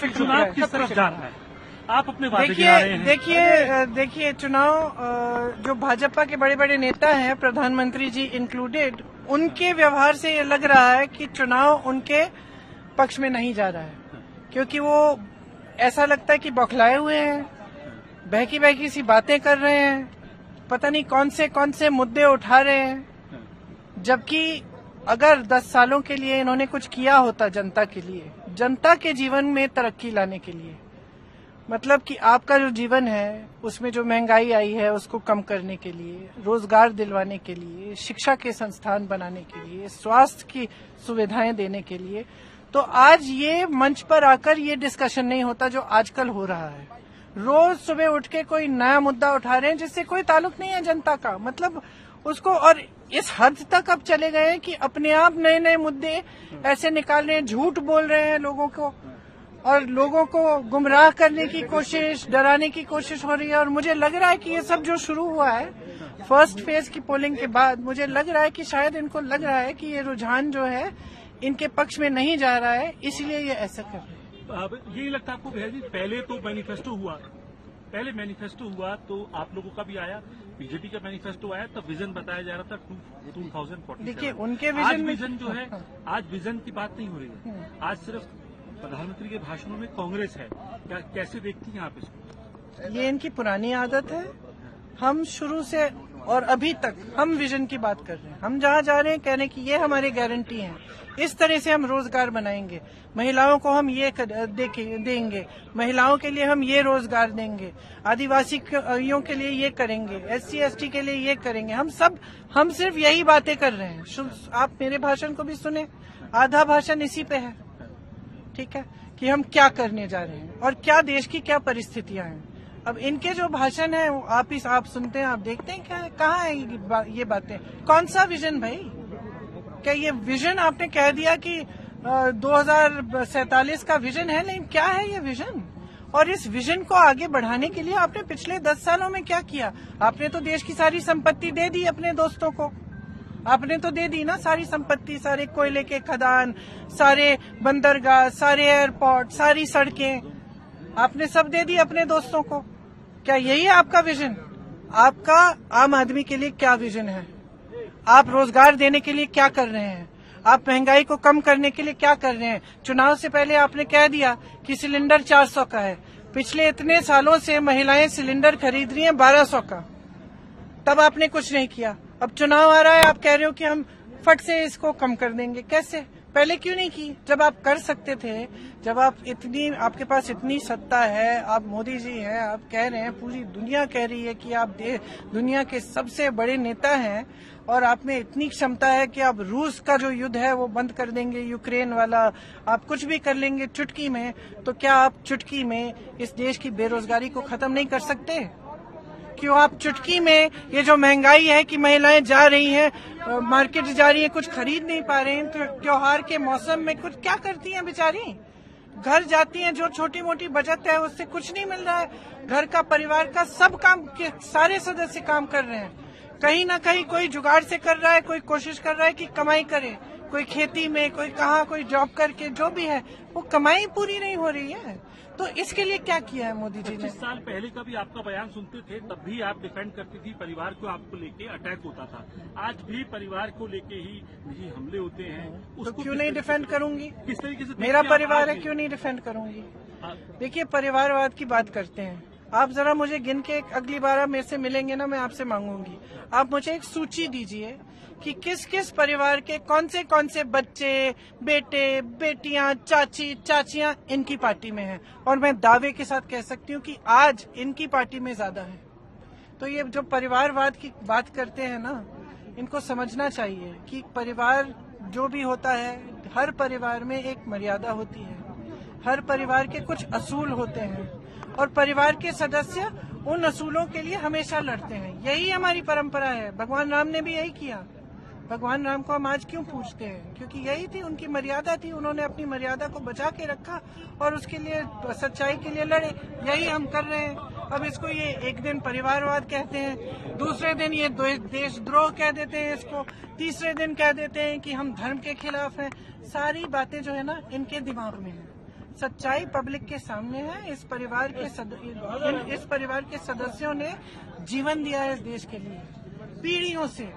से चुनाव किस तरफ जा रहा है? आप अपने वादे गिना रहे हैं। देखिए चुनाव जो भाजपा के बड़े बड़े नेता हैं, प्रधानमंत्री जी इंक्लूडेड, उनके व्यवहार से ये लग रहा है कि चुनाव उनके पक्ष में नहीं जा रहा है, क्योंकि वो ऐसा लगता है कि बौखलाए हुए हैं, बहकी बहकी सी बातें कर रहे हैं, पता नहीं कौन से मुद्दे उठा रहे हैं, जबकि अगर 10 सालों के लिए इन्होंने कुछ किया होता जनता के लिए, जनता के जीवन में तरक्की लाने के लिए, मतलब कि आपका जो जीवन है उसमें जो महंगाई आई है उसको कम करने के लिए, रोजगार दिलवाने के लिए, शिक्षा के संस्थान बनाने के लिए, स्वास्थ्य की सुविधाएं देने के लिए, तो आज ये मंच पर आकर ये डिस्कशन नहीं होता जो आजकल हो रहा है। रोज सुबह उठ के कोई नया मुद्दा उठा रहे हैं जिससे कोई ताल्लुक नहीं है जनता का, मतलब उसको, और इस हद तक अब चले गए हैं कि अपने आप नए नए मुद्दे ऐसे निकाल रहे हैं, झूठ बोल रहे हैं लोगों को, और लोगों को गुमराह करने की कोशिश, डराने की कोशिश हो रही है। और मुझे लग रहा है कि ये सब जो शुरू हुआ है फर्स्ट फेज की पोलिंग के बाद, मुझे लग रहा है कि शायद इनको लग रहा है कि ये रुझान जो है इनके पक्ष में नहीं जा रहा है, इसलिए ये ऐसा कर रहे हैं। यही लगता है आपको भैया जी, पहले मैनिफेस्टो हुआ तो आप लोगों का भी आया, बीजेपी का मैनिफेस्टो आया, तब विजन बताया जा रहा था 2040। देखिए उनके विजन जो है, आज विजन की बात नहीं हो रही है, आज सिर्फ प्रधानमंत्री के भाषणों में कांग्रेस है। क्या कैसे देखती हैं आप इसको? ये इनकी पुरानी आदत है। हम शुरू से और अभी तक हम विजन की बात कर रहे हैं, हम जहाँ जा रहे हैं कहने की ये हमारी गारंटी है, इस तरह से हम रोजगार बनाएंगे, महिलाओं को हम ये देंगे, महिलाओं के लिए हम ये रोजगार देंगे, आदिवासियों के लिए ये करेंगे, SC ST के लिए ये करेंगे। हम सिर्फ यही बातें कर रहे हैं। आप मेरे भाषण को भी सुने, आधा भाषण इसी पे है, ठीक है, कि हम क्या करने जा रहे हैं और क्या देश की क्या परिस्थितियां हैं। अब इनके जो भाषण है आप सुनते हैं, आप देखते हैं क्या कहाँ है ये बातें, कौन सा विजन भाई? क्या ये विजन आपने कह दिया कि 2047 का विजन है, लेकिन क्या है ये विजन? और इस विजन को आगे बढ़ाने के लिए आपने पिछले 10 सालों में क्या किया? आपने तो देश की सारी संपत्ति दे दी अपने दोस्तों को, आपने तो दे दी ना सारी संपत्ति, सारे कोयले के खदान, सारे बंदरगाह, सारे एयरपोर्ट, सारी सड़कें, आपने सब दे दी अपने दोस्तों को। क्या यही है आपका विजन? आपका आम आदमी के लिए क्या विजन है? आप रोजगार देने के लिए क्या कर रहे हैं? आप महंगाई को कम करने के लिए क्या कर रहे हैं? चुनाव से पहले आपने कह दिया कि सिलेंडर 400 का है, पिछले इतने सालों से महिलाएं सिलेंडर खरीद रही हैं 1200 का, तब आपने कुछ नहीं किया। अब चुनाव आ रहा है, आप कह रहे हो कि हम फट से इसको कम कर देंगे। कैसे? पहले क्यों नहीं की जब आप कर सकते थे? जब आपके पास इतनी सत्ता है, आप मोदी जी हैं, आप कह रहे हैं, पूरी दुनिया कह रही है कि आप दुनिया के सबसे बड़े नेता हैं और आप में इतनी क्षमता है कि आप रूस का जो युद्ध है वो बंद कर देंगे, यूक्रेन वाला, आप कुछ भी कर लेंगे चुटकी में। तो क्या आप चुटकी में इस देश की बेरोजगारी को खत्म नहीं कर सकते? क्यों आप चुटकी में ये जो महंगाई है कि महिलाएं जा रही हैं, मार्केट जा रही हैं, कुछ खरीद नहीं पा रहे हैं, तो त्योहार के मौसम में कुछ क्या करती हैं बेचारी? घर जाती हैं, जो छोटी मोटी बचत है उससे कुछ नहीं मिल रहा है। घर का, परिवार का सब काम के सारे सदस्य काम कर रहे हैं, कहीं ना कहीं कोई जुगाड़ से कर रहा है, कोई कोशिश कर रहा है कि कमाई करे, कोई खेती में, कोई कहाँ, कोई जॉब करके, जो भी है वो कमाई पूरी नहीं हो रही है। तो इसके लिए क्या किया है मोदी जी ने? 25 साल पहले का भी आपका बयान सुनते थे, तब भी आप डिफेंड करती थी, परिवार को आपको लेके अटैक होता था। आज भी परिवार को लेके ही निजी हमले होते हैं, तो क्यों नहीं डिफेंड करूंगी? किस तरीके से मेरा परिवार है, क्यों नहीं डिफेंड करूंगी? देखिए, परिवारवाद की बात करते हैं आप, जरा मुझे गिन के अगली बार आप मेरे से मिलेंगे ना, मैं आपसे मांगूंगी, आप मुझे एक सूची दीजिए कि किस किस परिवार के कौन से बच्चे, बेटे, बेटियां, चाची, चाचियां इनकी पार्टी में हैं, और मैं दावे के साथ कह सकती हूँ कि आज इनकी पार्टी में ज्यादा है। तो ये जो परिवारवाद की बात करते हैं ना, इनको समझना चाहिए कि परिवार जो भी होता है, हर परिवार में एक मर्यादा होती है, हर परिवार के कुछ असूल होते हैं, और परिवार के सदस्य उन असूलों के लिए हमेशा लड़ते हैं। यही हमारी परंपरा है। भगवान राम ने भी यही किया। भगवान राम को हम आज क्यों पूछते हैं? क्योंकि यही थी उनकी मर्यादा थी, उन्होंने अपनी मर्यादा को बचा के रखा और उसके लिए, सच्चाई के लिए लड़े। यही हम कर रहे हैं। अब इसको ये एक दिन परिवारवाद कहते हैं, दूसरे दिन ये देशद्रोह कह देते हैं इसको, तीसरे दिन कह देते हैं कि हम धर्म के खिलाफ हैं। सारी बातें जो है ना, इनके दिमाग में है। सच्चाई पब्लिक के सामने है। इस परिवार के सदस्यों ने जीवन दिया है इस देश के लिए पीढ़ियों से,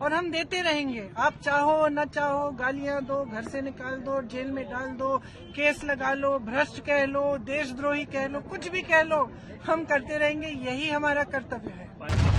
और हम देते रहेंगे। आप चाहो न चाहो, गालियां दो, घर से निकाल दो, जेल में डाल दो, केस लगा लो, भ्रष्ट कह लो, देशद्रोही कह लो, कुछ भी कह लो, हम करते रहेंगे। यही हमारा कर्तव्य है।